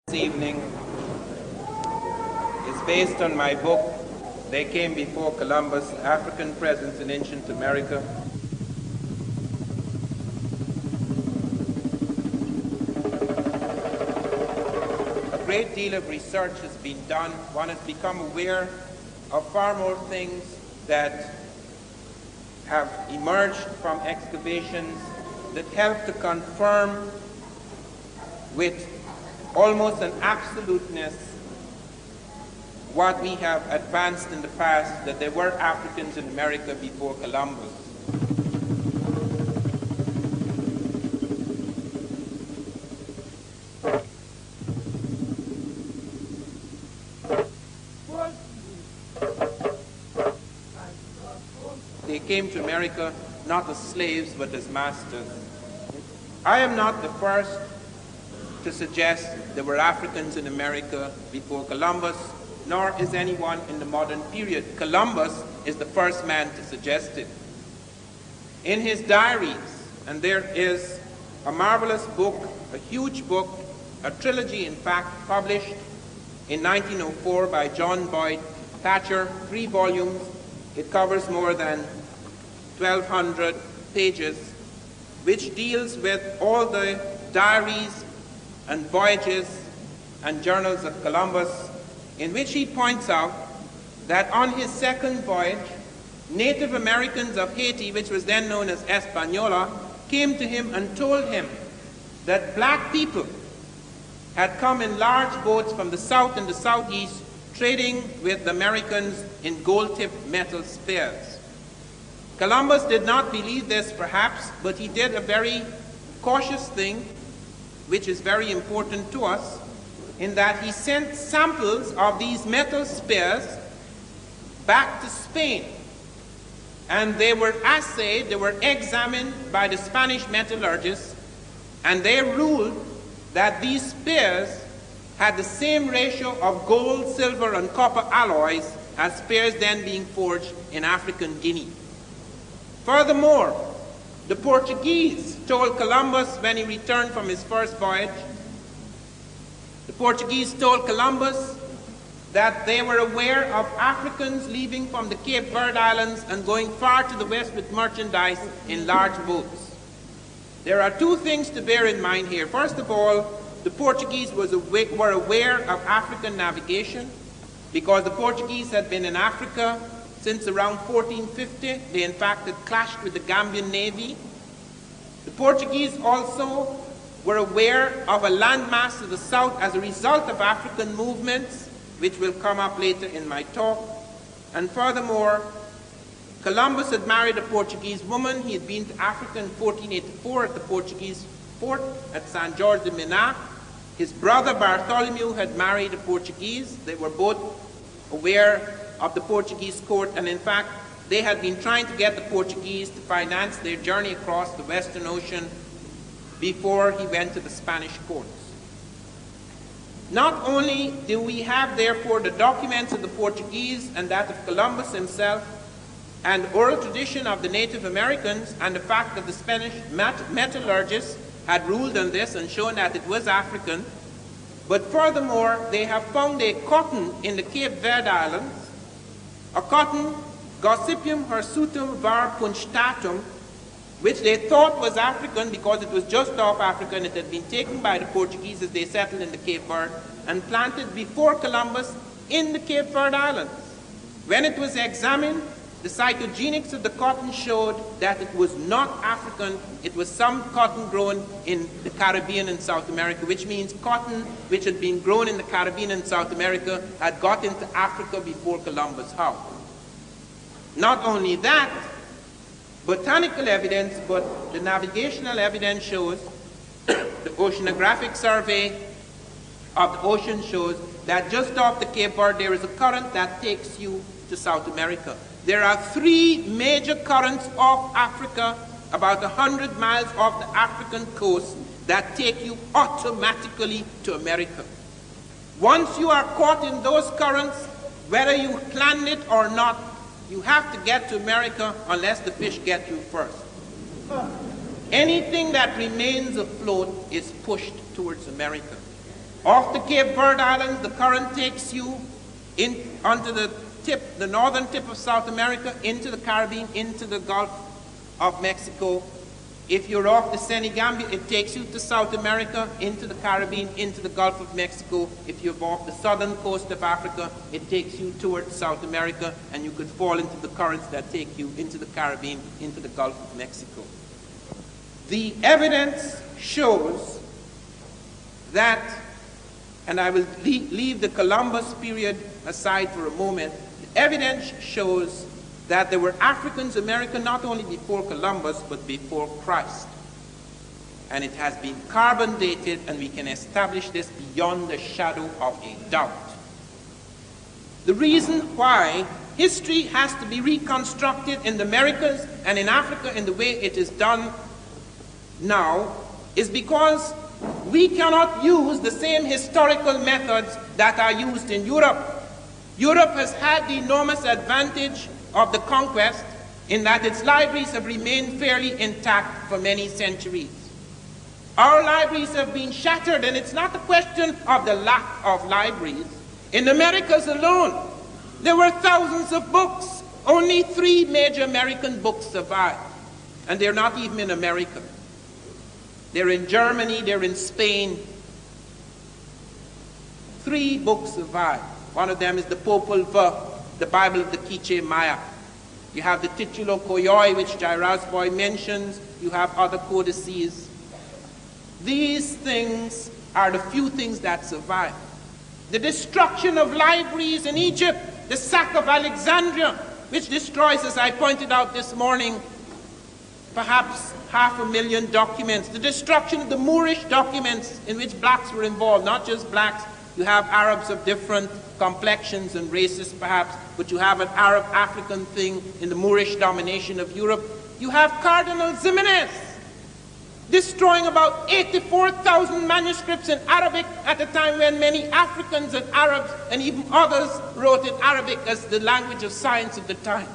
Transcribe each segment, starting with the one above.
This evening is based on my book, They Came Before Columbus, African Presence in Ancient America. A great deal of research has been done. One has become aware of far more things that have emerged from excavations that help to confirm with almost an absoluteness what we have advanced in the past, that there were Africans in America before Columbus. They came to America not as slaves but as masters. I am not the first to suggest there were Africans in America before Columbus, nor is anyone in the modern period. Columbus is the first man to suggest it. In his diaries, and there is a marvelous book, a huge book, a trilogy in fact, published in 1904 by John Boyd Thatcher, 3 volumes. It covers more than 1,200 pages, which deals with all the diaries and voyages and journals of Columbus, in which he points out that on his second voyage, Native Americans of Haiti, which was then known as Hispaniola, came to him and told him that black people had come in large boats from the south and the southeast, trading with the Americans in gold-tipped metal spears. Columbus did not believe this, perhaps, but he did a very cautious thing, which is very important to us, in that he sent samples of these metal spears back to Spain. And they were assayed, they were examined by the Spanish metallurgists, and they ruled that these spears had the same ratio of gold, silver, and copper alloys as spears then being forged in African Guinea. Furthermore, the Portuguese told Columbus when he returned from his first voyage, the Portuguese told Columbus that they were aware of Africans leaving from the Cape Verde Islands and going far to the west with merchandise in large boats. There are 2 things to bear in mind here. First of all, the Portuguese were aware of African navigation because the Portuguese had been in Africa since around 1450. They in fact had clashed with the Gambian Navy. The Portuguese also were aware of a landmass to the south as a result of African movements, which will come up later in my talk. And furthermore, Columbus had married a Portuguese woman. He had been to Africa in 1484 at the Portuguese fort at San Jorge de Minas. His brother Bartholomew had married a Portuguese. They were both aware of the Portuguese court, and in fact, they had been trying to get the Portuguese to finance their journey across the Western Ocean before he went to the Spanish courts. Not only do we have, therefore, the documents of the Portuguese and that of Columbus himself, and oral tradition of the Native Americans, and the fact that the Spanish metallurgists had ruled on this and shown that it was African, but furthermore, they have found a cotton in the Cape Verde Islands, a cotton, Gossypium hirsutum var punctatum, which they thought was African because it was just off Africa and it had been taken by the Portuguese as they settled in the Cape Verde and planted before Columbus in the Cape Verde Islands. When it was examined, the cytogenics of the cotton showed that it was not African, it was some cotton grown in the Caribbean and South America, which means cotton which had been grown in the Caribbean and South America had got into Africa before Columbus. How? Not only that, botanical evidence, but the navigational evidence shows, the oceanographic survey of the ocean shows that just off the Cape Verde there is a current that takes you to South America. There are 3 major currents off Africa, about 100 miles off the African coast, that take you automatically to America. Once you are caught in those currents, whether you planned it or not, you have to get to America unless the fish get you first. Anything that remains afloat is pushed towards America. Off the Cape Verde Islands, the current takes you onto the northern tip of South America, into the Caribbean, into the Gulf of Mexico. If you're off the Senegambia, it takes you to South America, into the Caribbean, into the Gulf of Mexico. If you're off the southern coast of Africa, it takes you towards South America, and you could fall into the currents that take you into the Caribbean, into the Gulf of Mexico. The evidence shows that, and I will leave the Columbus period aside for a moment, the evidence shows that there were Africans in America not only before Columbus, but before Christ. And it has been carbon dated, and we can establish this beyond the shadow of a doubt. The reason why history has to be reconstructed in the Americas and in Africa in the way it is done now is because we cannot use the same historical methods that are used in Europe. Europe has had the enormous advantage of the conquest in that its libraries have remained fairly intact for many centuries. Our libraries have been shattered, and it's not a question of the lack of libraries. In the Americas alone, there were thousands of books. Only 3 major American books survived, and they're not even in America. They're in Germany, they're in Spain. 3 books survived. One of them is the Popol Vuh, the Bible of the Quiche Maya. You have the Titulo Koyoi, which Jairus-Boy mentions. You have other codices. These things are the few things that survive. The destruction of libraries in Egypt, the sack of Alexandria, which destroys, as I pointed out this morning, perhaps 500,000 documents. The destruction of the Moorish documents in which blacks were involved, not just blacks. You have Arabs of different complexions and races perhaps, but you have an Arab-African thing in the Moorish domination of Europe. You have Cardinal Ximenes destroying about 84,000 manuscripts in Arabic at a time when many Africans and Arabs and even others wrote in Arabic as the language of science of the time.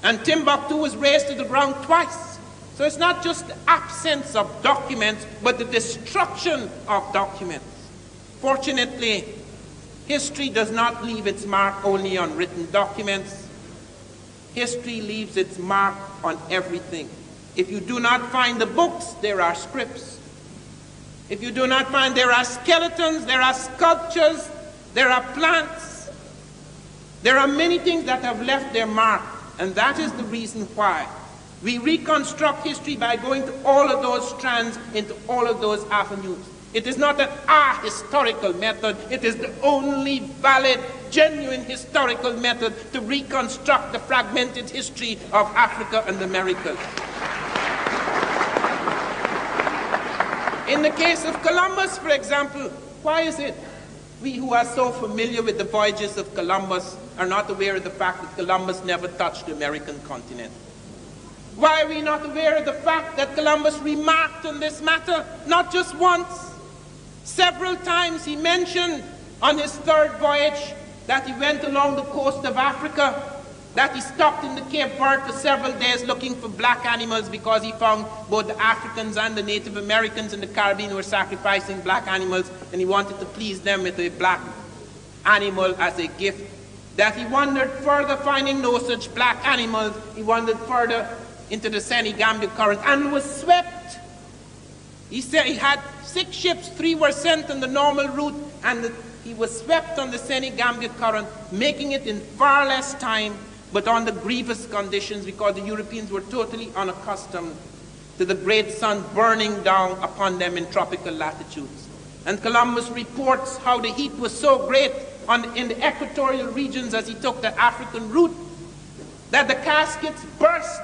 And Timbuktu was razed to the ground twice. So it's not just the absence of documents, but the destruction of documents. Fortunately, history does not leave its mark only on written documents. History leaves its mark on everything. If you do not find the books, there are scripts. If you do not find, there are skeletons, there are sculptures, there are plants. There are many things that have left their mark, and that is the reason why we reconstruct history by going to all of those strands, into all of those avenues. It is not an historical method. It is the only valid, genuine historical method to reconstruct the fragmented history of Africa and the Americas. In the case of Columbus, for example, why is it we who are so familiar with the voyages of Columbus are not aware of the fact that Columbus never touched the American continent? Why are we not aware of the fact that Columbus remarked on this matter not just once? Several times he mentioned on his 3rd voyage that he went along the coast of Africa, that he stopped in the Cape Verde for several days looking for black animals because he found both the Africans and the Native Americans in the Caribbean were sacrificing black animals, and he wanted to please them with a black animal as a gift. That he wandered further, finding no such black animals. He wandered further into the Senegambia current and was swept. He said he had 6 ships, 3 were sent on the normal route, and he was swept on the Senegambia current, making it in far less time, but under grievous conditions because the Europeans were totally unaccustomed to the great sun burning down upon them in tropical latitudes. And Columbus reports how the heat was so great in the equatorial regions as he took the African route that the caskets burst,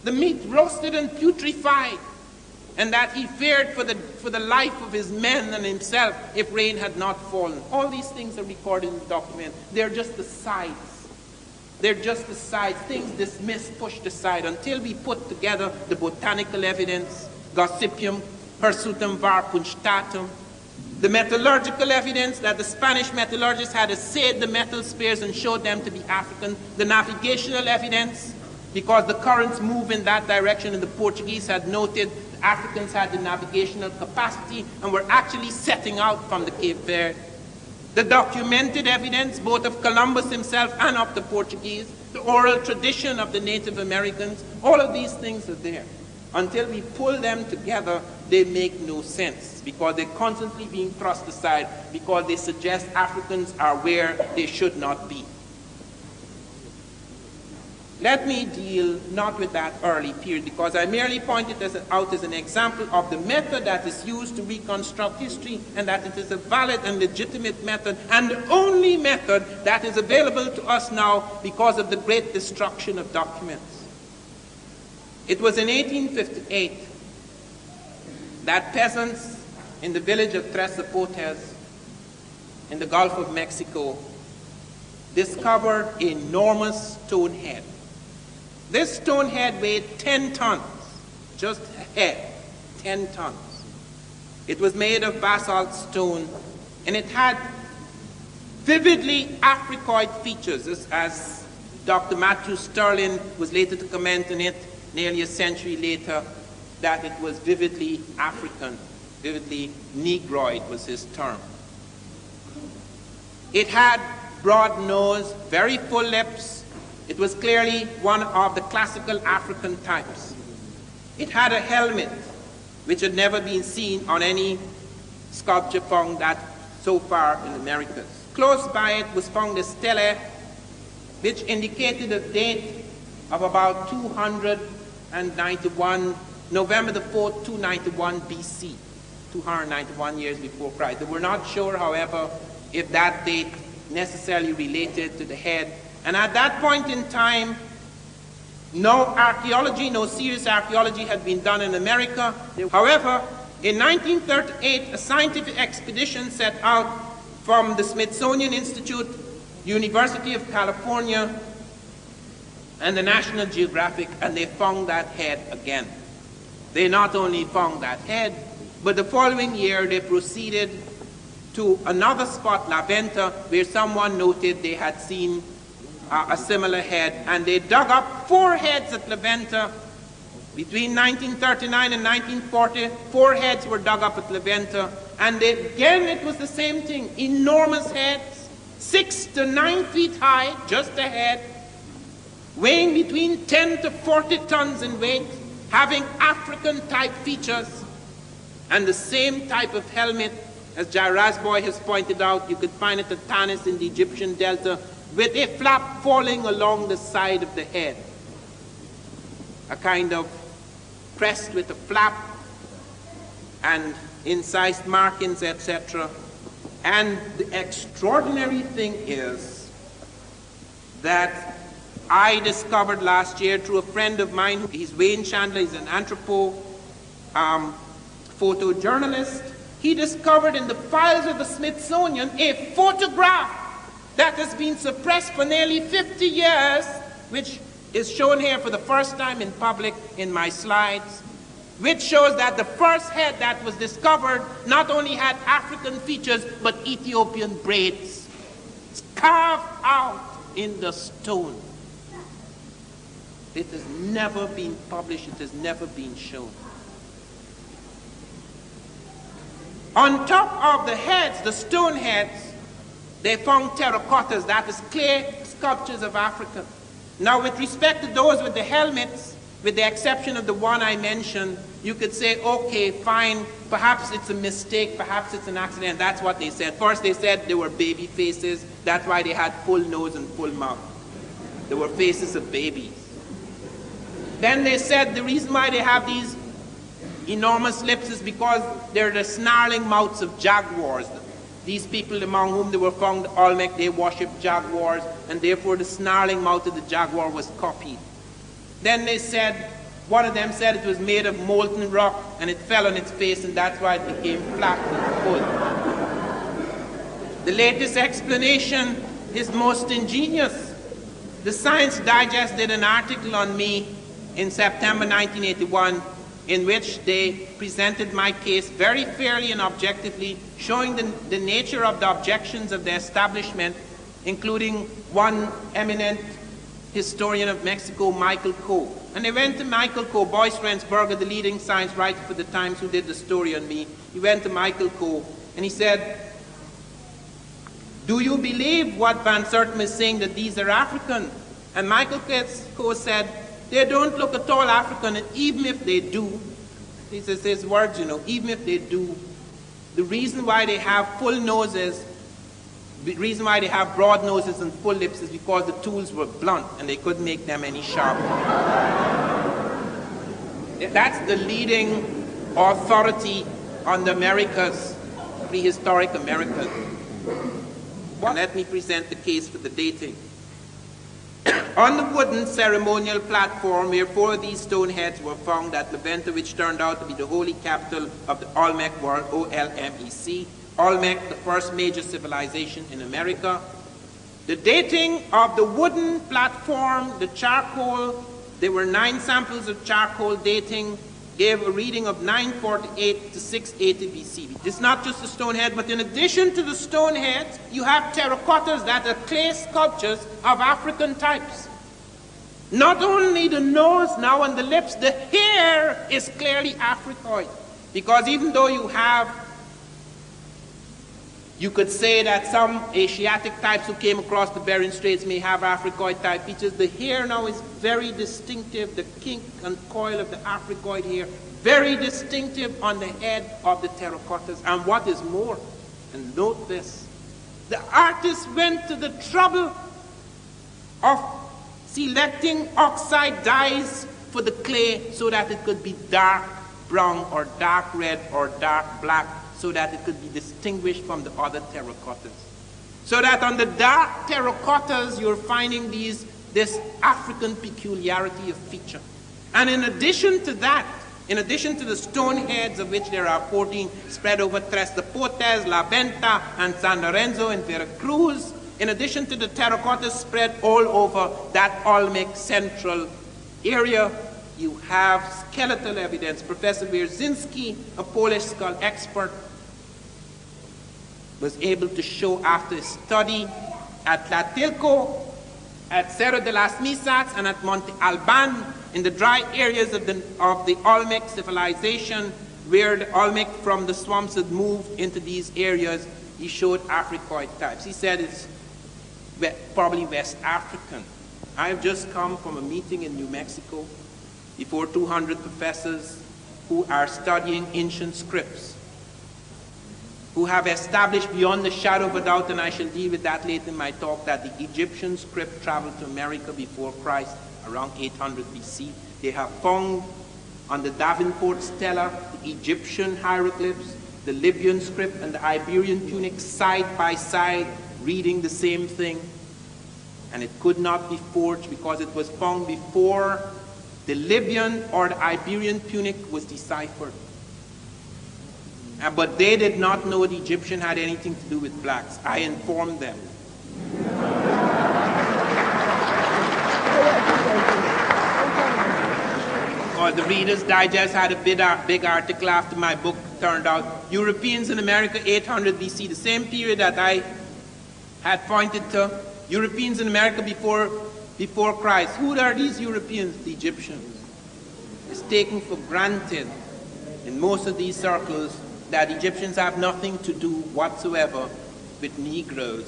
the meat roasted and putrefied, and that he feared for the life of his men and himself if rain had not fallen. All these things are recorded in the document. They're just the sides. They're just the sides, things dismissed, pushed aside, until we put together the botanical evidence, Gossypium, Hirsutum var punctatum, the metallurgical evidence that the Spanish metallurgists had assayed the metal spears and showed them to be African, the navigational evidence, because the currents move in that direction and the Portuguese had noted the Africans had the navigational capacity and were actually setting out from the Cape Verde. The documented evidence, both of Columbus himself and of the Portuguese, the oral tradition of the Native Americans, all of these things are there. Until we pull them together, they make no sense, because they're constantly being thrust aside, because they suggest Africans are where they should not be. Let me deal not with that early period, because I merely pointed out as an example of the method that is used to reconstruct history, and that it is a valid and legitimate method, and the only method that is available to us now because of the great destruction of documents. It was in 1858 that peasants in the village of Tres Zapotes in the Gulf of Mexico discovered an enormous stone head. This stone head weighed 10 tons, just a head, 10 tons. It was made of basalt stone, and it had vividly Africoid features, as Dr. Matthew Sterling was later to comment on it nearly a century later, that it was vividly African, vividly Negroid was his term. It had broad nose, very full lips. It was clearly one of the classical African types. It had a helmet, which had never been seen on any sculpture found that so far in the Americas. Close by it was found a stele, which indicated a date of about 291, November the 4th, 291 BC, 291 years before Christ. They were not sure, however, if that date necessarily related to the head. And at that point in time, no archaeology, no serious archaeology had been done in America. However, in 1938, a scientific expedition set out from the Smithsonian Institute, University of California, and the National Geographic, and they found that head again. They not only found that head, but the following year they proceeded to another spot, La Venta, where someone noted they had seen a similar head, and they dug up 4 heads at La Venta. Between 1939 and 1940, 4 heads were dug up at La Venta, and again it was the same thing, enormous heads, 6 to 9 feet high, just a head, weighing between 10 to 40 tons in weight, having African-type features, and the same type of helmet, as Jairaj Boy has pointed out. You could find it at Tanis in the Egyptian Delta, with a flap falling along the side of the head, a kind of crest with a flap and incised markings, etc. And the extraordinary thing is that I discovered last year through a friend of mine, he's Wayne Chandler, he's an photojournalist. He discovered in the files of the Smithsonian a photograph that has been suppressed for nearly 50 years, which is shown here for the first time in public in my slides, which shows that the first head that was discovered not only had African features, but Ethiopian braids, carved out in the stone. It has never been published, it has never been shown. On top of the heads, the stone heads, they found terracottas, that is clay sculptures of Africa. Now with respect to those with the helmets, with the exception of the one I mentioned, you could say, okay, fine, perhaps it's a mistake, perhaps it's an accident. That's what they said. First they said they were baby faces, that's why they had full nose and full mouth. They were faces of babies. Then they said the reason why they have these enormous lips is because they're the snarling mouths of jaguars. These people among whom they were found, Olmec, they worshipped jaguars, and therefore the snarling mouth of the jaguar was copied. Then they said, one of them said it was made of molten rock, and it fell on its face, and that's why it became flat and full. The latest explanation is most ingenious. The Science Digest did an article on me in September 1981, in which they presented my case very fairly and objectively, showing the nature of the objections of the establishment, including one eminent historian of Mexico, Michael Coe. And they went to Michael Coe, Boyce Rensberger, the leading science writer for the Times, who did the story on me. He went to Michael Coe and he said, "Do you believe what Van Sertima is saying, that these are African?" And Michael Coe said, "They don't look at all African, and even if they do," these are his words, you know, "even if they do, the reason why they have full noses, the reason why they have broad noses and full lips is because the tools were blunt and they couldn't make them any sharper." That's the leading authority on the Americas, prehistoric Americas. And let me present the case for the dating. On the wooden ceremonial platform where 4 of these stone heads were found at Levanta, which turned out to be the holy capital of the Olmec world, O-L-M-E-C, Olmec, the first major civilization in America. The dating of the wooden platform, the charcoal, there were 9 samples of charcoal dating, gave a reading of 948 to 680 BC. It's not just the stone head, but in addition to the stone heads, you have terracottas that are clay sculptures of African types. Not only the nose now and the lips, the hair is clearly Africoid. Because even though you could say that some Asiatic types who came across the Bering Straits may have Africoid type features, the hair now is very distinctive, the kink and coil of the Africoid hair, very distinctive on the head of the terracottas. And what is more, and note this, the artist went to the trouble of selecting oxide dyes for the clay so that it could be dark brown or dark red or dark black, so that it could be distinguished from the other terracottas. So that on the dark terracottas, you're finding this African peculiarity of feature. And in addition to that, in addition to the stone heads, of which there are 14 spread over Tres de Potes, La Venta, and San Lorenzo in Veracruz, in addition to the terracottas spread all over that Olmec central area, you have skeletal evidence. Professor Wierzyński, a Polish skull expert, was able to show after his study at Tlatilco, at Cerro de las Misas, and at Monte Alban, in the dry areas of the Olmec civilization, where the Olmec from the swamps had moved into these areas, he showed Africoid types. He said it's probably West African. I've just come from a meeting in New Mexico before 200 professors who are studying ancient scripts, who have established beyond the shadow of a doubt, and I shall deal with that later in my talk, that the Egyptian script traveled to America before Christ around 800 BC. They have found on the Davenport Stela the Egyptian hieroglyphs, the Libyan script, and the Iberian Punic side by side, reading the same thing. And it could not be forged because it was found before the Libyan or the Iberian Punic was deciphered. But they did not know the Egyptian had anything to do with blacks. I informed them. Or the Reader's Digest had a big article after my book turned out. Europeans in America, 800 BC, the same period that I had pointed to. Europeans in America before Christ. Who are these Europeans? The Egyptians. It's taken for granted in most of these circles that Egyptians have nothing to do whatsoever with Negroes.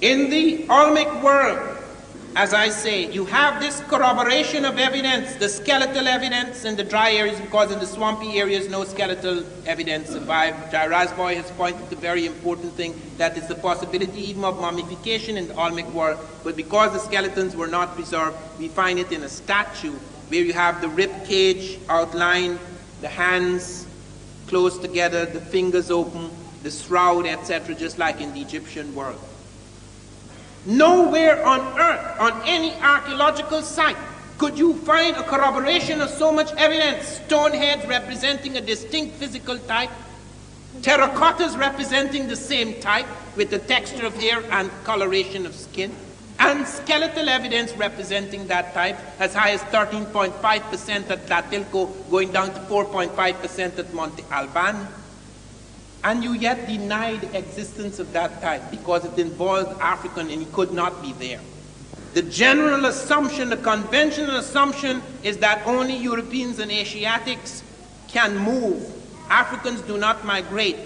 In the Olmec world, as I say, you have this corroboration of evidence, the skeletal evidence in the dry areas, because in the swampy areas no skeletal evidence survived. Rasboy has pointed to a very important thing, that is the possibility even of mummification in the Olmec world, but because the skeletons were not preserved, we find it in a statue where you have the rib cage outlined, the hands close together, the fingers open, the shroud, etc., just like in the Egyptian world. Nowhere on earth, on any archaeological site, could you find a corroboration of so much evidence. Stone heads representing a distinct physical type, terracottas representing the same type with the texture of hair and coloration of skin, and skeletal evidence representing that type, as high as 13.5% at Tlatilco, going down to 4.5% at Monte Alban. And you yet deny the existence of that type because it involved African and he could not be there. The general assumption, the conventional assumption is that only Europeans and Asiatics can move. Africans do not migrate.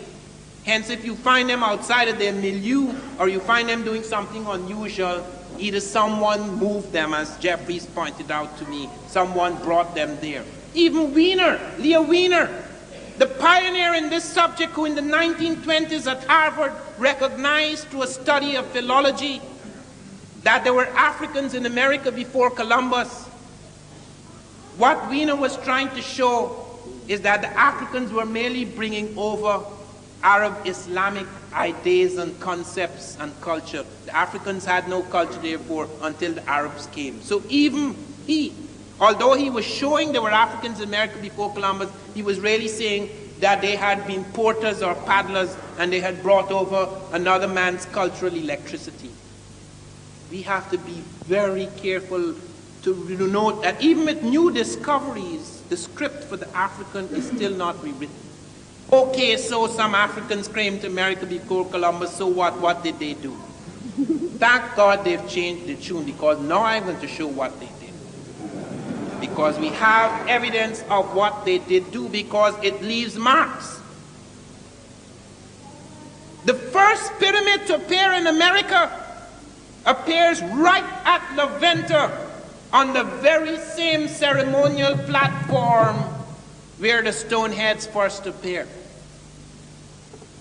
Hence, if you find them outside of their milieu or you find them doing something unusual, either someone moved them, as Jeffries pointed out to me, someone brought them there. Even Wiener, Leo Wiener, the pioneer in this subject, who in the 1920s at Harvard recognized through a study of philology that there were Africans in America before Columbus. What Wiener was trying to show is that the Africans were merely bringing over Arab Islamic ideas and concepts and culture. The Africans had no culture, therefore, until the Arabs came. So even he, although he was showing there were Africans in America before Columbus, he was really saying that they had been porters or paddlers and they had brought over another man's cultural electricity. We have to be very careful to note that even with new discoveries, the script for the African is still not rewritten. Okay, so some Africans came to America before Columbus, so what? What did they do? Thank God they've changed the tune, because now I'm going to show what they did. Because we have evidence of what they did do, because it leaves marks. The first pyramid to appear in America appears right at La Venta, on the very same ceremonial platform where the stone heads first appear.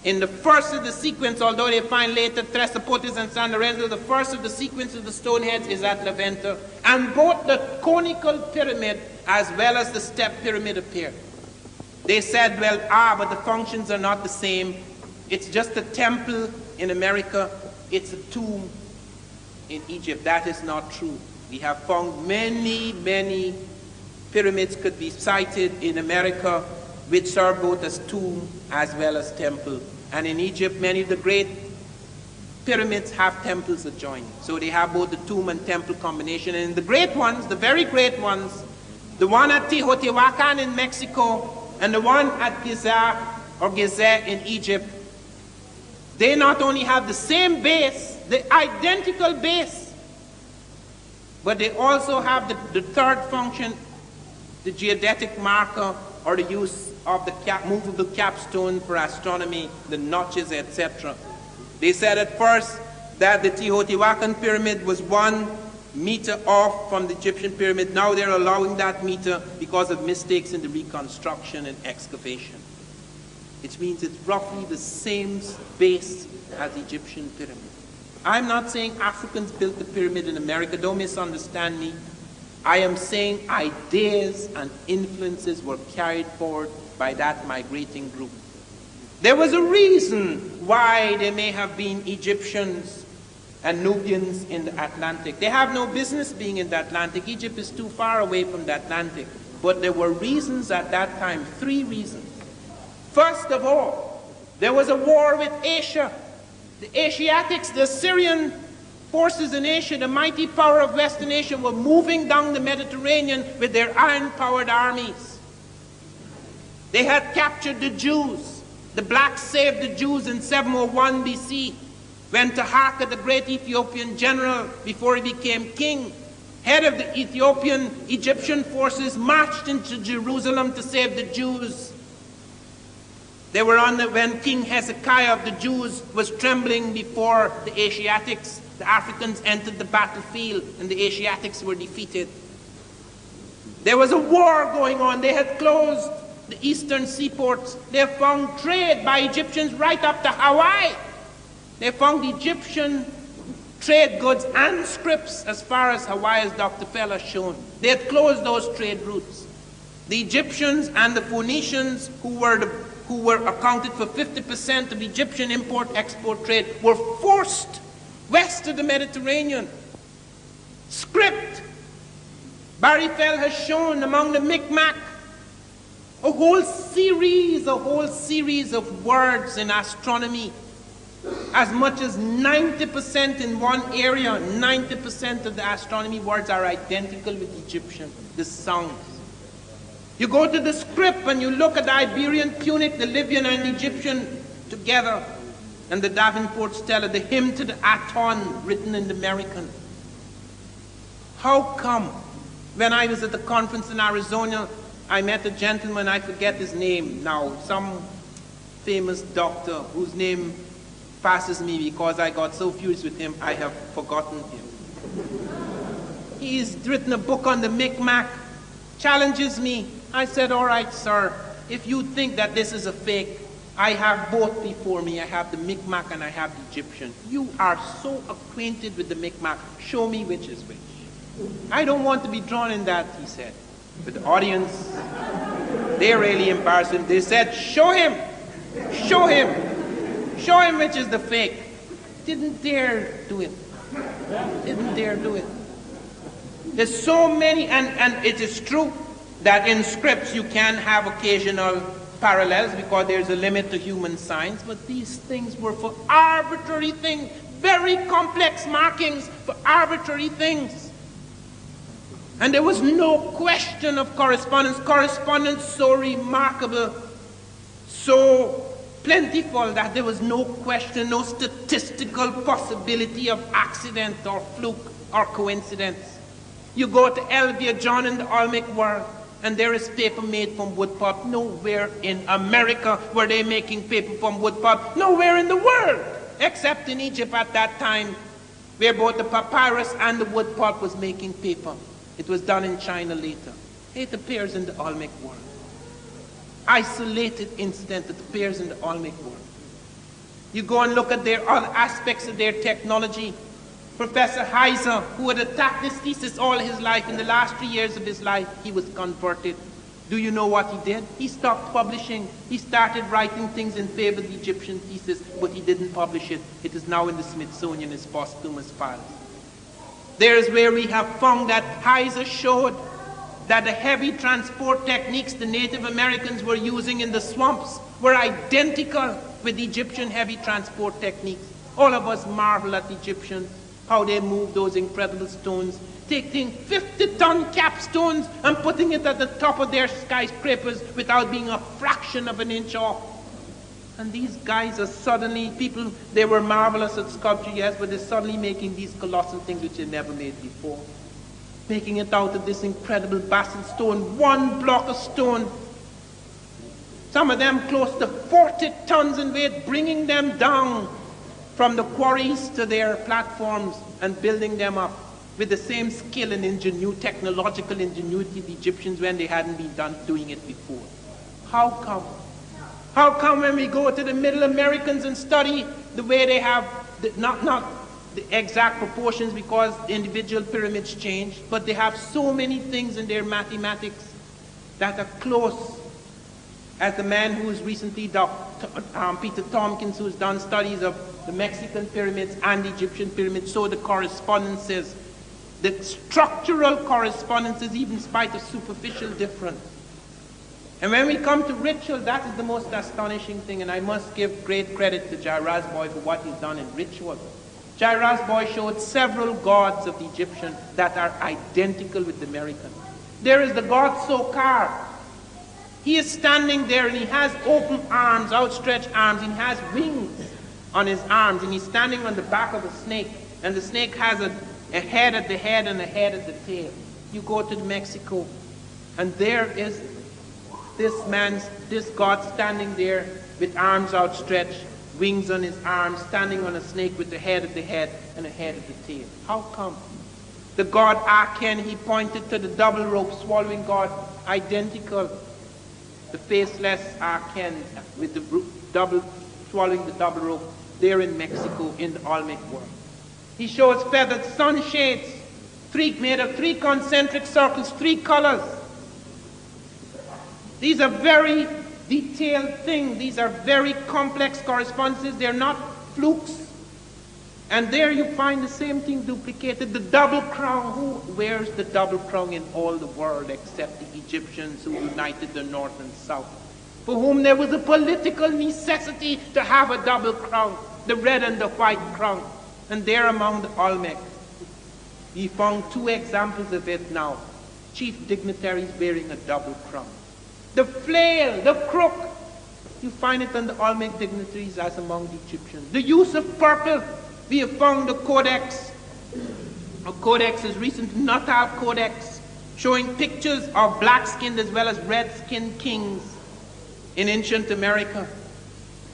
In the first of the sequence, although they find later Tresapotis and San Lorenzo, the first of the sequence of the stone heads is at La Venta, and both the conical pyramid as well as the step pyramid appear. They said, well, but the functions are not the same. It's just a temple in America, it's a tomb in Egypt. That is not true. We have found many, many pyramids could be cited in America which serve both as tomb as well as temple. And in Egypt, many of the great pyramids have temples adjoining. So they have both the tomb and temple combination. And the great ones, the very great ones, the one at Teotihuacan in Mexico and the one at Gizeh in Egypt, they not only have the same base, the identical base, but they also have the third function, the geodetic marker, or the use of the movable capstone for astronomy, the notches, etc. They said at first that the Teotihuacan pyramid was 1 meter off from the Egyptian pyramid. Now they're allowing that meter because of mistakes in the reconstruction and excavation. Which means it's roughly the same base as the Egyptian pyramid. I'm not saying Africans built the pyramid in America, don't misunderstand me. I am saying ideas and influences were carried forward by that migrating group. There was a reason why there may have been Egyptians and Nubians in the Atlantic. They have no business being in the Atlantic. Egypt is too far away from the Atlantic. But there were reasons at that time, 3 reasons. First of all, there was a war with Asia. The Asiatics, the Assyrian forces in Asia, the mighty power of Western Asia, were moving down the Mediterranean with their iron-powered armies. They had captured the Jews. The blacks saved the Jews in 701 BC, when Taharqa, the great Ethiopian general, before he became king, head of the Egyptian forces, marched into Jerusalem to save the Jews. They were when King Hezekiah of the Jews was trembling before the Asiatics. The Africans entered the battlefield and the Asiatics were defeated. There was a war going on. They had closed the eastern seaports. They found trade by Egyptians right up to Hawaii. They found Egyptian trade goods and scripts as far as Hawaii, as Dr. Fell has shown. They had closed those trade routes. The Egyptians and the Phoenicians, who were accounted for 50% of Egyptian import-export trade, were forced west of the Mediterranean. Script. Barry Fell has shown among the Mi'kmaq a whole series of words in astronomy. As much as 90% in one area, 90% of the astronomy words are identical with Egyptian, the sounds. You go to the script and you look at the Iberian Punic, the Libyan and Egyptian together. And the Davenport Stella, the hymn to the Aton, written in the American. How come, when I was at the conference in Arizona, I met a gentleman, I forget his name now, some famous doctor whose name passes me because I got so furious with him, I have forgotten him. He's written a book on the Micmac, challenges me. I said, all right, sir, if you think that this is a fake, I have both before me. I have the Micmac and I have the Egyptian. You are so acquainted with the Micmac. Show me which is which. I don't want to be drawn in that, he said. But the audience, they really embarrassed him. They said, show him. Show him. Show him which is the fake. Didn't dare do it. Didn't dare do it. There's so many, and it is true that in scripts you can have occasional parallels because there's a limit to human science, but these things were for arbitrary things, very complex markings for arbitrary things. And there was no question of correspondence. Correspondence so remarkable, so plentiful that there was no question, no statistical possibility of accident or fluke or coincidence. You go to Elvia John in the Olmec world, and there is paper made from wood pulp. Nowhere in America were they making paper from wood pulp. Nowhere in the world, except in Egypt at that time, where both the papyrus and the wood pulp was making paper. It was done in China later. It appears in the Olmec world. Isolated incident that appears in the Olmec world. You go and look at their other aspects of their technology. Professor Heiser, who had attacked this thesis all his life, in the last 3 years of his life, he was converted. Do you know what he did? He stopped publishing. He started writing things in favor of the Egyptian thesis, but he didn't publish it. It is now in the Smithsonian as posthumous files. There's where we have found that Heiser showed that the heavy transport techniques the Native Americans were using in the swamps were identical with the Egyptian heavy transport techniques. All of us marvel at the Egyptians, how they move those incredible stones, taking 50-ton capstones and putting it at the top of their skyscrapers without being a fraction of an inch off. And these guys are suddenly, people, they were marvelous at sculpture, yes, but they're suddenly making these colossal things which they never made before. Making it out of this incredible basalt stone, one block of stone. Some of them close to 40 tons in weight, bringing them down from the quarries to their platforms and building them up with the same skill and technological ingenuity the Egyptians when they hadn't been doing it before. How come? How come when we go to the Middle Americans and study the way they have, not the exact proportions because the individual pyramids change, but they have so many things in their mathematics that are close. As the man who's recently, Peter Tompkins, who's done studies of the Mexican pyramids and the Egyptian pyramids, so the correspondences, the structural correspondences, even in spite of superficial difference. And when we come to ritual, that is the most astonishing thing, and I must give great credit to Jairus Boy for what he's done in ritual. Jairus Boy showed several gods of the Egyptian that are identical with the American. There is the god Sokar. He is standing there and he has open arms, outstretched arms, and he has wings on his arms, and he's standing on the back of a snake, and the snake has a head at the head and a head at the tail. You go to Mexico, and there is this god standing there with arms outstretched, wings on his arms, standing on a snake with the head at the head and a head at the tail. How come? The god Aken, he pointed to the double rope swallowing god, identical. The faceless Aken with the swallowing the double rope, there in Mexico in the Olmec world. He shows feathered sunshades, made of 3 concentric circles, 3 colors. These are very detailed things. These are very complex correspondences. They're not flukes. And there you find the same thing duplicated. The double crown. Who wears the double crown in all the world except the Egyptians who united the north and south, for whom there was a political necessity to have a double crown, the red and the white crown. And there among the Olmec, we found 2 examples of it now. Chief dignitaries wearing a double crown. The flail, the crook, You find it on the Olmec dignitaries as among the Egyptians. The use of purple, we have found a codex. A codex is recent, Natal Codex, showing pictures of black-skinned as well as red-skinned kings in ancient America.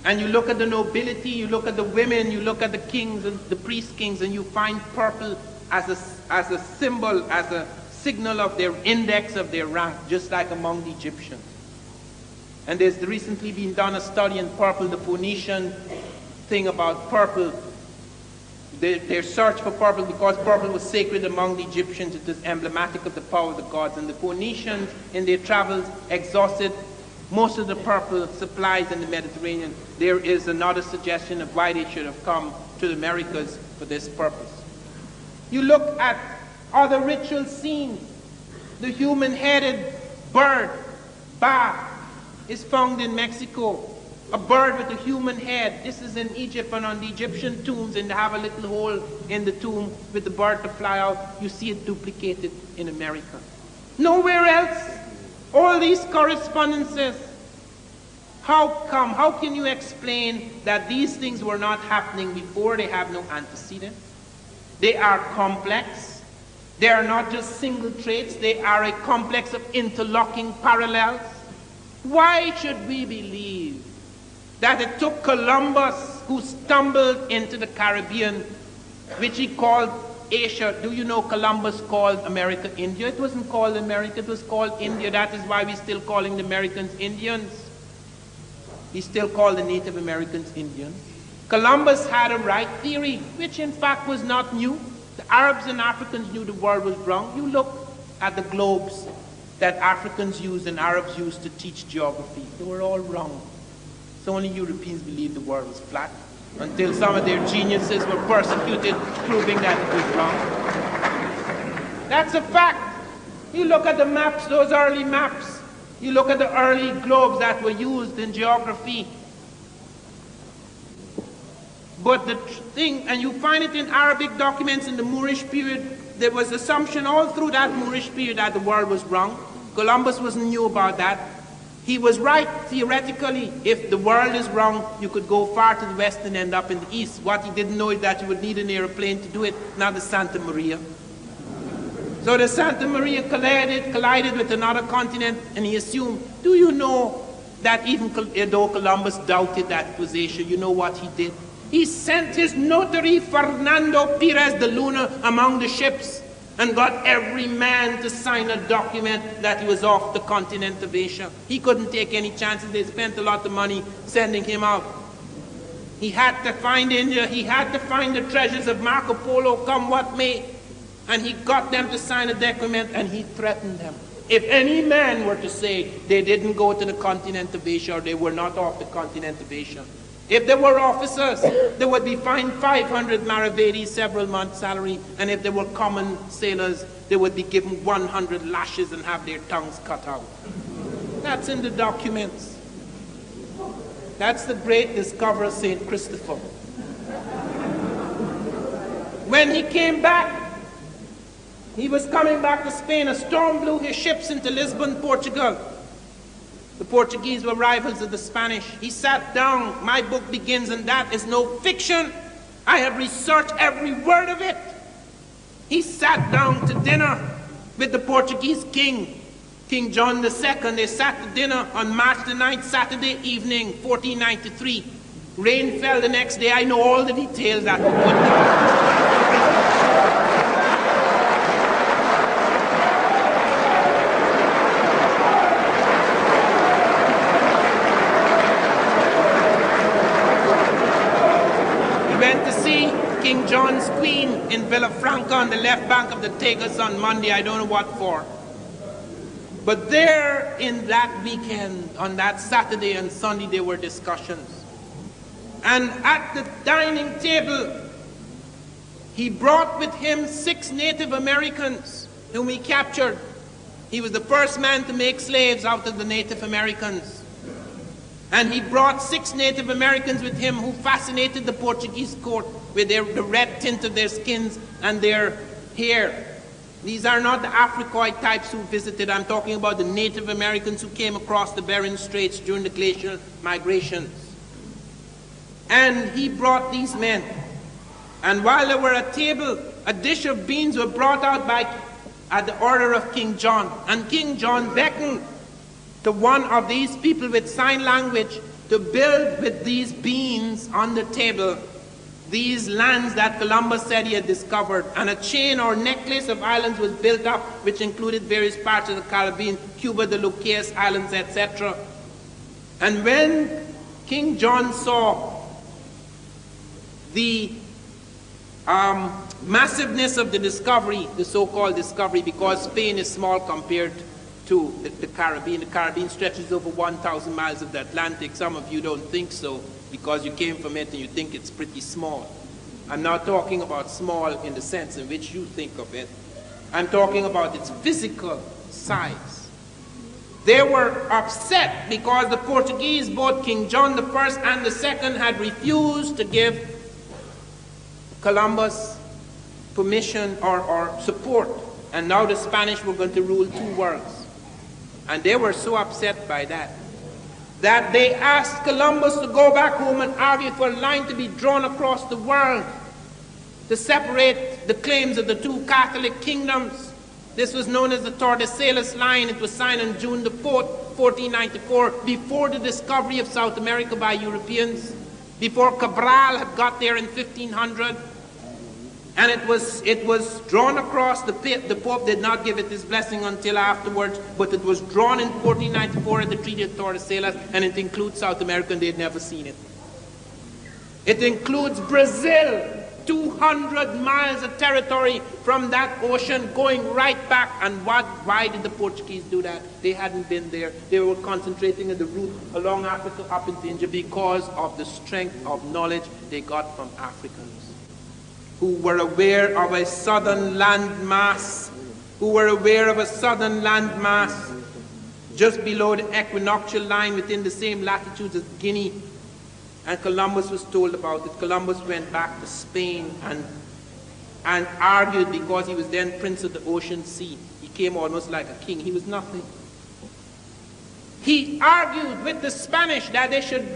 And you look at the nobility, you look at the women, you look at the kings and the priest kings, and you find purple as a symbol, as a signal of their index of their rank, just like among the Egyptians. And there's recently been done a study in purple, the Phoenician thing about purple. Their search for purple, because purple was sacred among the Egyptians, it is emblematic of the power of the gods. And the Phoenicians, in their travels, exhausted most of the purple supplies in the Mediterranean. There is another suggestion of why they should have come to the Americas for this purpose. You look at other ritual scenes. The human-headed bird, ba, is found in Mexico. A bird with a human head. This is in Egypt, and on the Egyptian tombs, and they have a little hole in the tomb with the bird to fly out. You see it duplicated in America. Nowhere else. All these correspondences. How come? How can you explain that these things were not happening before? They have no antecedent. They are complex. They are not just single traits. They are a complex of interlocking parallels. Why should we believe that it took Columbus, who stumbled into the Caribbean, which he called Asia? Do you know Columbus called America India? It wasn't called America, it was called India. That is why we're still calling the Americans Indians. He still called the Native Americans Indians. Columbus had a right theory, which in fact was not new. The Arabs and Africans knew the world was wrong. You look at the globes that Africans used and Arabs used to teach geography. They were all wrong. So only Europeans believed the world was flat, until some of their geniuses were persecuted, proving that it was wrong. That's a fact. You look at the maps, those early maps. You look at the early globes that were used in geography. But the thing, and you find it in Arabic documents in the Moorish period, there was assumption all through that Moorish period that the world was wrong. Columbus wasn't new about that. He was right theoretically. If the world is wrong, you could go far to the west and end up in the east. What he didn't know is that you would need an airplane to do it, not the Santa Maria. So the Santa Maria collided with another continent, and he assumed, do you know that even though Columbus doubted that it was Asia, you know what he did? He sent his notary, Fernando Perez de Luna, among the ships and got every man to sign a document that he was off the continent of Asia. He couldn't take any chances. They spent a lot of money sending him out. He had to find India. He had to find the treasures of Marco Polo, come what may. And he got them to sign a document, and he threatened them. If any man were to say they didn't go to the continent of Asia, or they were not off the continent of Asia, if they were officers, they would be fined 500 maravedis, several months' salary. And if they were common sailors, they would be given 100 lashes and have their tongues cut out. That's in the documents. That's the great discoverer, St. Christopher. When he came back, he was coming back to Spain. A storm blew his ships into Lisbon, Portugal. The Portuguese were rivals of the Spanish. He sat down. My book begins, and that is no fiction. I have researched every word of it. He sat down to dinner with the Portuguese king, King John II. They sat to dinner on March the 9th, Saturday evening, 1493. Rain fell the next day. I know all the details that were put down. King John's queen in Villafranca on the left bank of the Tagus on Monday, I don't know what for. But there in that weekend, on that Saturday and Sunday, there were discussions. And at the dining table, he brought with him 6 Native Americans whom he captured. He was the first man to make slaves out of the Native Americans. And he brought 6 Native Americans with him who fascinated the Portuguese court with the red tint of their skins and their hair. These are not the Africoid types who visited. I'm talking about the Native Americans who came across the Bering Straits during the glacial migrations. And he brought these men. And while they were at table, a dish of beans were brought out at the order of King John. And King John beckoned to one of these people with sign language to build with these beans on the table these lands that Columbus said he had discovered. And a chain or necklace of islands was built up, which included various parts of the Caribbean, Cuba, the Lucas Islands, etc. And when King John saw the massiveness of the discovery, the so-called discovery, because Spain is small compared to the Caribbean. The Caribbean stretches over 1,000 miles of the Atlantic. Some of you don't think so because you came from it and you think it's pretty small. I'm not talking about small in the sense in which you think of it. I'm talking about its physical size. They were upset because the Portuguese, both King John I and II, had refused to give Columbus permission or support. And now the Spanish were going to rule two worlds. And they were so upset by that they asked Columbus to go back home and argue for a line to be drawn across the world to separate the claims of the two Catholic kingdoms. This was known as the Tordesillas Line. It was signed on June the 4th, 1494, before the discovery of South America by Europeans, before Cabral had got there in 1500. And it was drawn across. The Pope did not give it his blessing until afterwards, but it was drawn in 1494 at the Treaty of Tordesillas, and it includes South America, and they had never seen it. It includes Brazil, 200 miles of territory from that ocean going right back. And why did the Portuguese do that? They hadn't been there. They were concentrating on the route along Africa up into India because of the strength of knowledge they got from Africans who were aware of a southern land mass, just below the equinoctial line within the same latitudes as Guinea. And Columbus was told about it. Columbus went back to Spain and argued because he was then Prince of the Ocean Sea. He came almost like a king. He was nothing. He argued with the Spanish that they should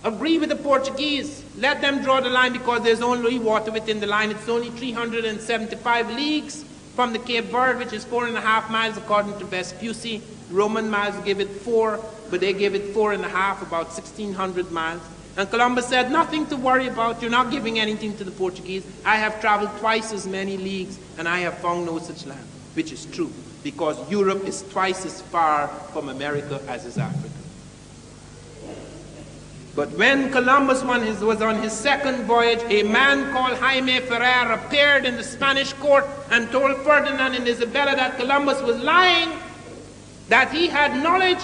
agree with the Portuguese. Let them draw the line because there's only water within the line. It's only 375 leagues from the Cape Verde, which is 4.5 miles according to Vespucci. Roman miles give it 4, but they give it 4.5, about 1,600 miles. And Columbus said, nothing to worry about. You're not giving anything to the Portuguese. I have traveled twice as many leagues, and I have found no such land, which is true, because Europe is twice as far from America as is Africa. But when Columbus was on his second voyage, a man called Jaime Ferrer appeared in the Spanish court and told Ferdinand and Isabella that Columbus was lying, that he had knowledge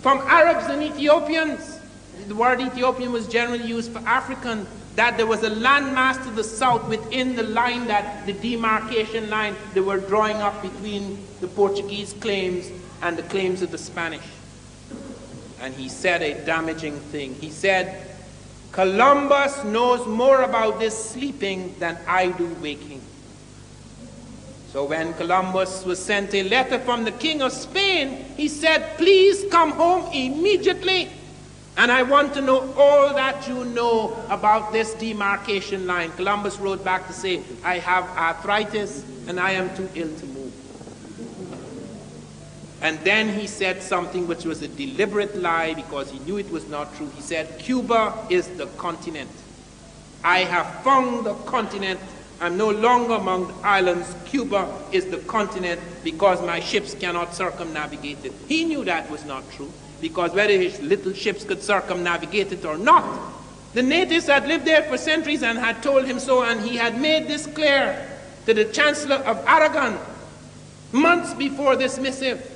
from Arabs and Ethiopians. The word Ethiopian was generally used for African, that there was a landmass to the south within the line, that the demarcation line they were drawing up between the Portuguese claims and the claims of the Spanish. And he said a damaging thing. He said, Columbus knows more about this sleeping than I do waking. So when Columbus was sent a letter from the King of Spain, he said, please come home immediately. And I want to know all that you know about this demarcation line. Columbus wrote back to say, I have arthritis and I am too ill to move. And then he said something which was a deliberate lie because he knew it was not true. He said, Cuba is the continent. I have found the continent. I'm no longer among the islands. Cuba is the continent because my ships cannot circumnavigate it. He knew that was not true because whether his little ships could circumnavigate it or not, the natives had lived there for centuries and had told him so, and he had made this clear to the Chancellor of Aragon months before this missive.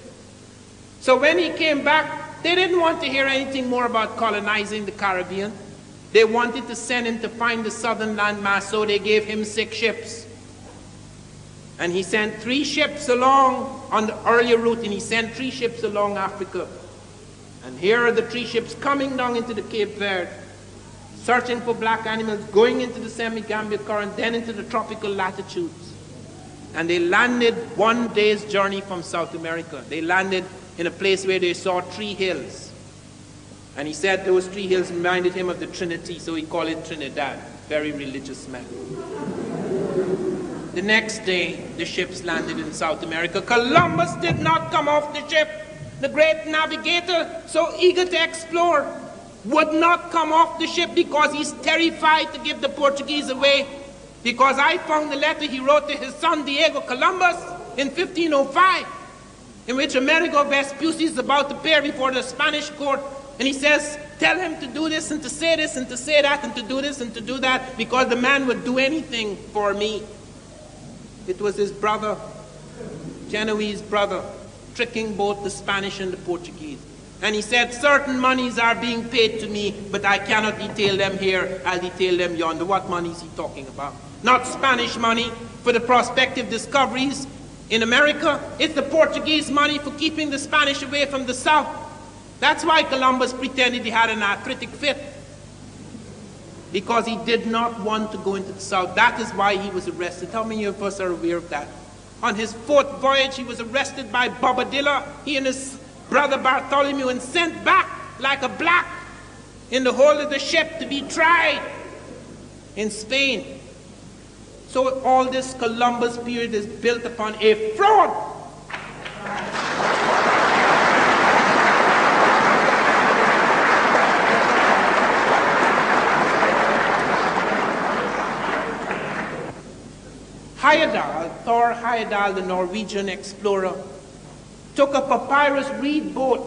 So when he came back, they didn't want to hear anything more about colonizing the Caribbean. They wanted to send him to find the southern landmass, so they gave him 6 ships. And he sent 3 ships along on the earlier route, and he sent 3 ships along Africa. And here are the 3 ships coming down into the Cape Verde, searching for black animals, going into the Semi-Gambia current, then into the tropical latitudes. And they landed 1 day's journey from South America. They landed in a place where they saw 3 hills. And he said those 3 hills reminded him of the Trinity, so he called it Trinidad. Very religious man. The next day, the ships landed in South America. Columbus did not come off the ship. The great navigator, so eager to explore, would not come off the ship because he's terrified to give the Portuguese away. Because I found the letter he wrote to his son Diego Columbus in 1505, in which Amerigo Vespucci is about to appear before the Spanish court. And he says, tell him to do this and to say this and to say that and to do this and to do that, because the man would do anything for me. It was his brother, Genoese brother, tricking both the Spanish and the Portuguese. And he said, certain monies are being paid to me, but I cannot detail them here. I'll detail them yonder. What money is he talking about? Not Spanish money for the prospective discoveries in America. It's the Portuguese money for keeping the Spanish away from the south. That's why Columbus pretended he had an arthritic fit, because he did not want to go into the south. That is why he was arrested. How many of us are aware of that? On his 4th voyage, he was arrested by Bobadilla, he and his brother Bartholomew, and sent back like a black in the hold of the ship to be tried in Spain. So all this Columbus period is built upon a fraud. Thor Heyerdahl, the Norwegian explorer, took a papyrus reed boat,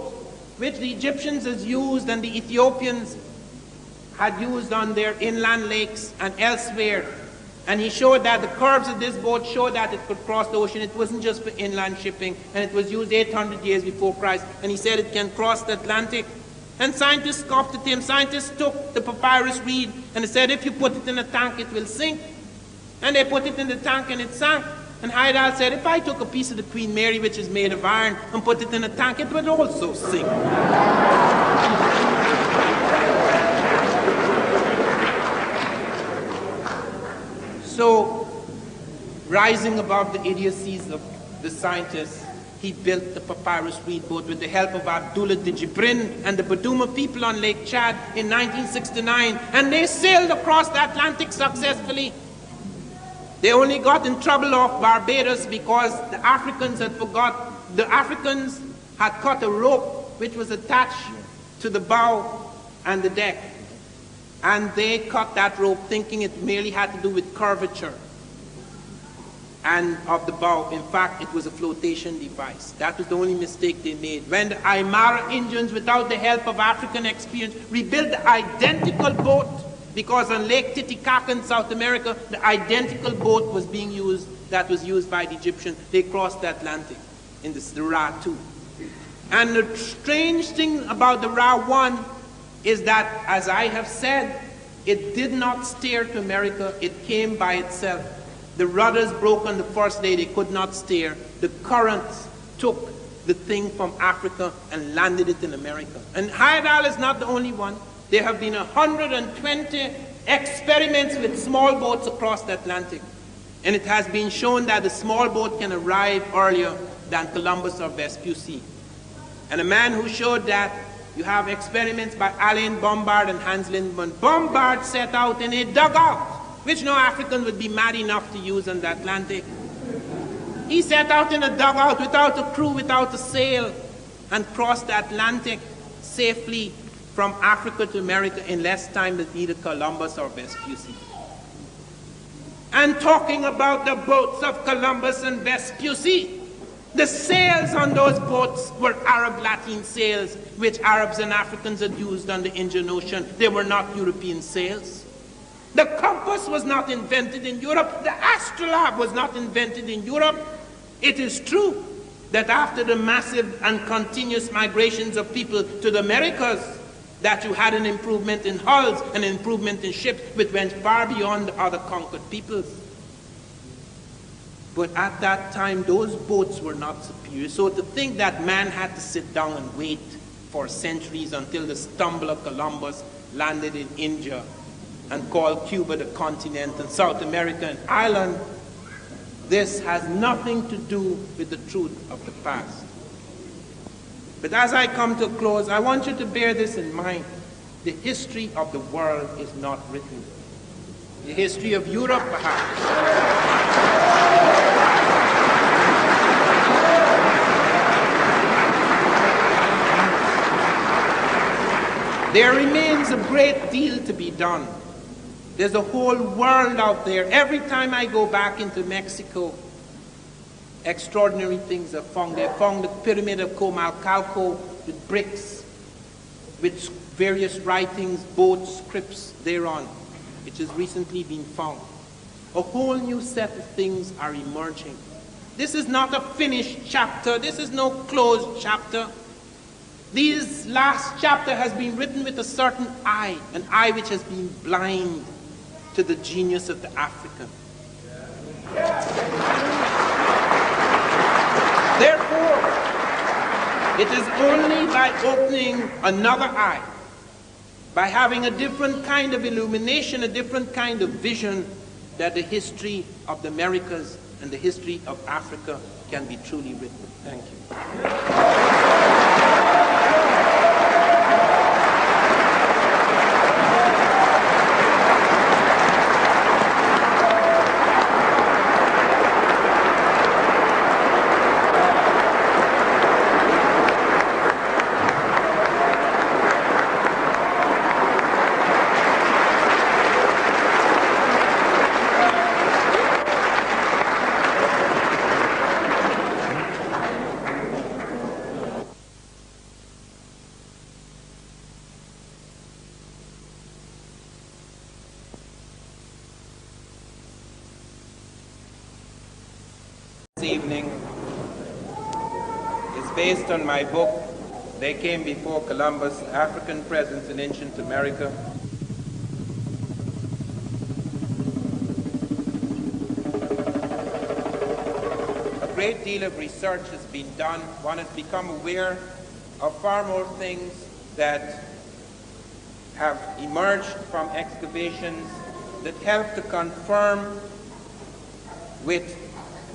which the Egyptians had used and the Ethiopians had used on their inland lakes and elsewhere. And he showed that the curves of this boat showed that it could cross the ocean. It wasn't just for inland shipping, and it was used 800 years before Christ. And he said it can cross the Atlantic. And scientists scoffed at him. Scientists took the papyrus reed and they said, if you put it in a tank, it will sink. And they put it in the tank and it sank. And Heyerdahl said, if I took a piece of the Queen Mary, which is made of iron, and put it in a tank, it would also sink. So, rising above the idiocies of the scientists, he built the papyrus reed boat with the help of Abdullah de Jibrin and the Baduma people on Lake Chad in 1969. And they sailed across the Atlantic successfully. They only got in trouble off Barbados because the Africans had forgot. The Africans had cut a rope which was attached to the bow and the deck. And they cut that rope thinking it merely had to do with curvature and of the bow. In fact, it was a flotation device. That was the only mistake they made. When the Aymara Indians, without the help of African experience, rebuilt the identical boat, because on Lake Titicaca in South America, the identical boat was being used that was used by the Egyptians. They crossed the Atlantic in the Ra-2. And the strange thing about the Ra-1 is that, as I have said, it did not steer to America. It came by itself. The rudders broke on the first day. They could not steer. The currents took the thing from Africa and landed it in America. And Heyerdahl is not the only one. There have been 120 experiments with small boats across the Atlantic. And it has been shown that the small boat can arrive earlier than Columbus or Vespucci. And a man who showed that, you have experiments by Alain Bombard and Hans Lindman. Bombard set out in a dugout, which no African would be mad enough to use on the Atlantic. He set out in a dugout without a crew, without a sail, and crossed the Atlantic safely from Africa to America in less time than either Columbus or Vespucci. And talking about the boats of Columbus and Vespucci, the sails on those boats were Arab Latin sails, which Arabs and Africans had used on the Indian Ocean. They were not European sails. The compass was not invented in Europe. The astrolabe was not invented in Europe. It is true that after the massive and continuous migrations of people to the Americas, that you had an improvement in hulls, an improvement in ships, which went far beyond the other conquered peoples. But at that time, those boats were not superior. So to think that man had to sit down and wait for centuries until the stumble of Columbus landed in India and called Cuba the continent and South America and Ireland This has nothing to do with the truth of the past. But as I come to a close, I want you to bear this in mind. The history of the world is not written. The history of Europe, perhaps. There remains a great deal to be done. There's a whole world out there. Every time I go back into Mexico, extraordinary things are found. They found the pyramid of Comalcalco with bricks, with various writings, both scripts thereon, which has recently been found. A whole new set of things are emerging. This is not a finished chapter. This is no closed chapter. This last chapter has been written with a certain eye, an eye which has been blind to the genius of the African. Therefore, it is only by opening another eye, by having a different kind of illumination, a different kind of vision, that the history of the Americas and the history of Africa can be truly written. Thank you. Evening is based on my book, They Came Before Columbus, African Presence in Ancient America. A great deal of research has been done. One has become aware of far more things that have emerged from excavations that help to confirm with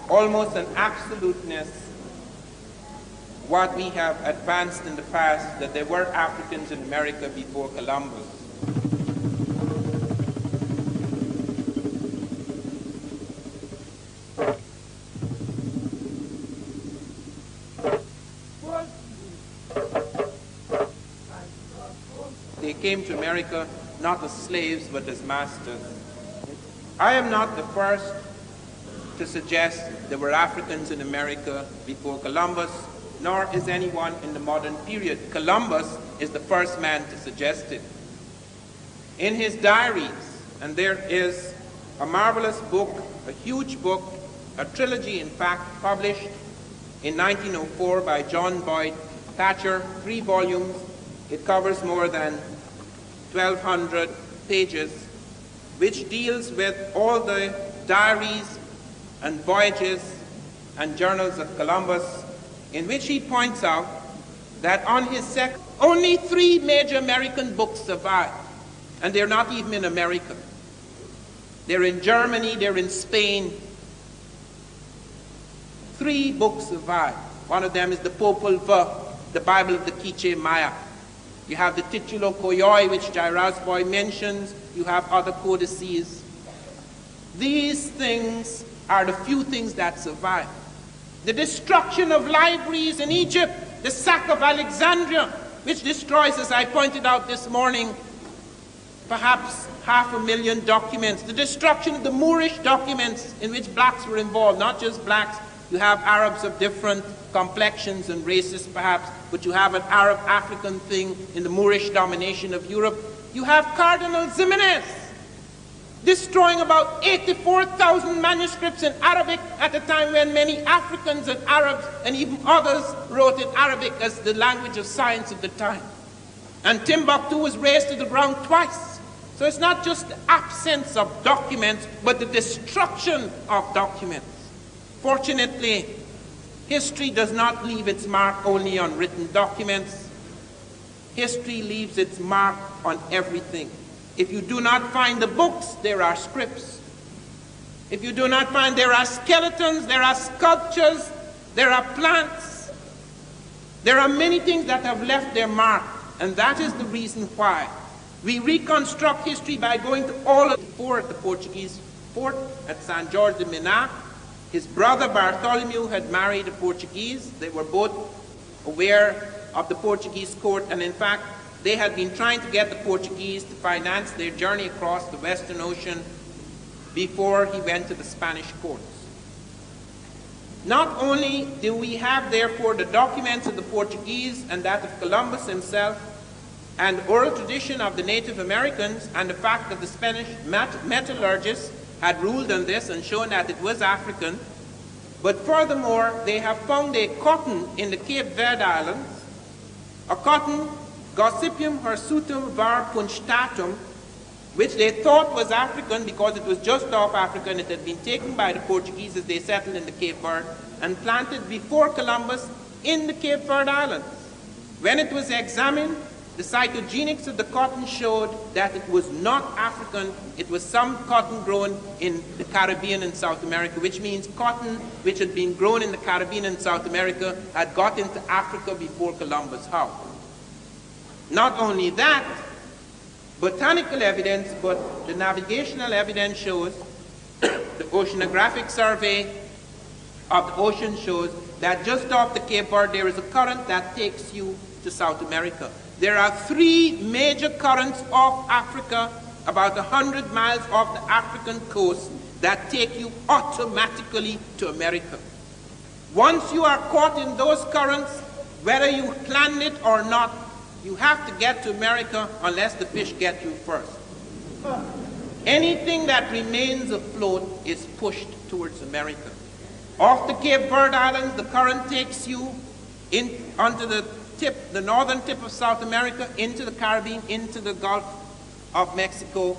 almost an absoluteness what we have advanced in the past, that there were Africans in America before Columbus. They came to America not as slaves but as masters. I am not the first to suggest there were Africans in America before Columbus, nor is anyone in the modern period. Columbus is the first man to suggest it. In his diaries, and there is a marvelous book, a huge book, a trilogy in fact, published in 1904 by John Boyd Thatcher, 3 volumes. It covers more than 1,200 pages, which deals with all the diaries and voyages and journals of Columbus, in which he points out that on his only 3 major American books survive, and they're not even in America. They're in Germany, they're in Spain. 3 books survive. One of them is the Popol Vuh, the Bible of the Quiche Maya. You have the Titulo Koyoi, which Jairus-Boy mentions. You have other codices. These things are the few things that survive. The destruction of libraries in Egypt, the sack of Alexandria, which destroys, as I pointed out this morning, perhaps 500,000 documents. The destruction of the Moorish documents in which blacks were involved, not just blacks. You have Arabs of different complexions and races perhaps, but you have an Arab-African thing in the Moorish domination of Europe. You have Cardinal Ximenes destroying about 84,000 manuscripts in Arabic at a time when many Africans and Arabs and even others wrote in Arabic as the language of science of the time. And Timbuktu was razed to the ground twice. So it's not just the absence of documents, but the destruction of documents. Fortunately, history does not leave its mark only on written documents. History leaves its mark on everything. If you do not find the books, there are scripts. If you do not find, there are skeletons, there are sculptures, there are plants. There are many things that have left their mark, and that is the reason why we reconstruct history by going to all of the fort, the Portuguese fort at San Jorge de Minas. His brother Bartholomew had married a Portuguese. They were both aware of the Portuguese court, and in fact, they had been trying to get the Portuguese to finance their journey across the Western Ocean before he went to the Spanish courts. Not only do we have, therefore, the documents of the Portuguese and that of Columbus himself, and oral tradition of the Native Americans, and the fact that the Spanish metallurgists had ruled on this and shown that it was African, but furthermore, they have found a cotton in the Cape Verde Islands, a cotton, Gossypium hirsutum var punctatum, which they thought was African because it was just off Africa and it had been taken by the Portuguese as they settled in the Cape Verde and planted before Columbus in the Cape Verde Islands. When it was examined, the cytogenics of the cotton showed that it was not African, it was some cotton grown in the Caribbean and South America, which means cotton which had been grown in the Caribbean and South America had got into Africa before Columbus. How? Not only that, botanical evidence, but the navigational evidence shows, the oceanographic survey of the ocean shows that just off the Cape Verde there is a current that takes you to South America. There are 3 major currents off Africa, about 100 miles off the African coast, that take you automatically to America. Once you are caught in those currents, whether you planned it or not, you have to get to America unless the fish get you first. Anything that remains afloat is pushed towards America. Off the Cape Verde Islands, the current takes you onto the northern tip of South America, into the Caribbean, into the Gulf of Mexico.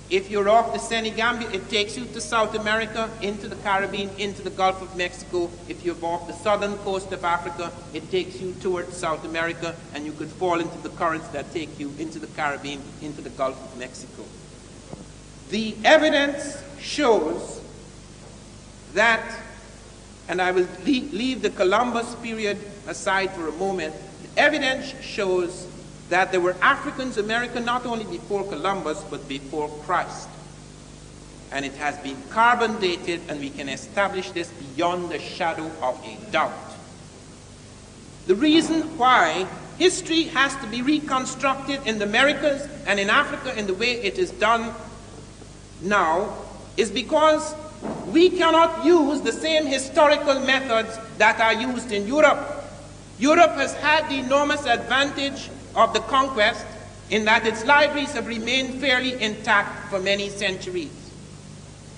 If you're off the Senegambia, it takes you to South America, into the Caribbean, into the Gulf of Mexico. If you're off the southern coast of Africa, it takes you towards South America, and you could fall into the currents that take you into the Caribbean, into the Gulf of Mexico. The evidence shows that, and I will leave the Columbus period aside for a moment, the evidence shows that there were Africans in America not only before Columbus, but before Christ. And it has been carbon dated, and we can establish this beyond the shadow of a doubt. The reason why history has to be reconstructed in the Americas and in Africa in the way it is done now is because we cannot use the same historical methods that are used in Europe. Europe has had the enormous advantage of the conquest in that its libraries have remained fairly intact for many centuries.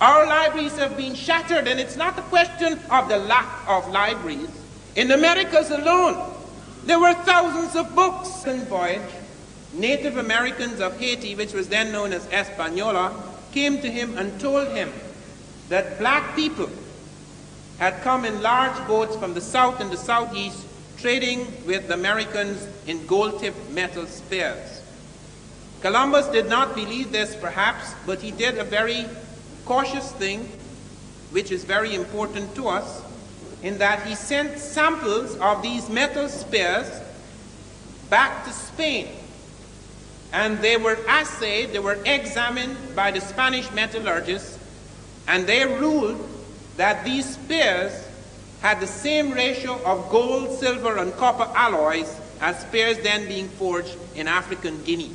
Our libraries have been shattered, and it's not a question of the lack of libraries. In the Americas alone, there were thousands of books. Second voyage, Native Americans of Haiti, which was then known as Española, came to him and told him that black people had come in large boats from the south and the southeast, trading with the Americans in gold-tipped metal spears. Columbus did not believe this, perhaps, but he did a very cautious thing, which is very important to us, in that he sent samples of these metal spears back to Spain. And they were assayed, they were examined by the Spanish metallurgists, and they ruled that these spears had the same ratio of gold, silver, and copper alloys as spears then being forged in African Guinea.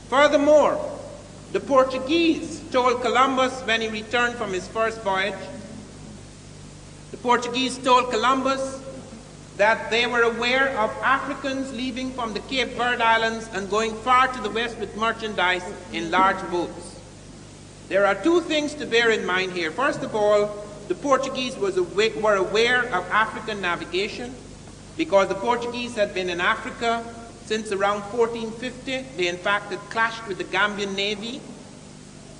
Furthermore, the Portuguese told Columbus when he returned from his first voyage, the Portuguese told Columbus that they were aware of Africans leaving from the Cape Verde Islands and going far to the west with merchandise in large boats. There are 2 things to bear in mind here. First of all, the Portuguese were aware of African navigation because the Portuguese had been in Africa since around 1450. They in fact had clashed with the Gambian Navy.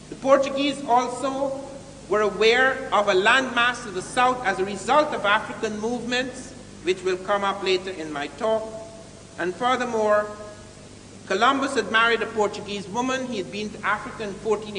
The Portuguese also were aware of a landmass to the south as a result of African movements, which will come up later in my talk. And furthermore, Columbus had married a Portuguese woman. He had been to Africa in 1480.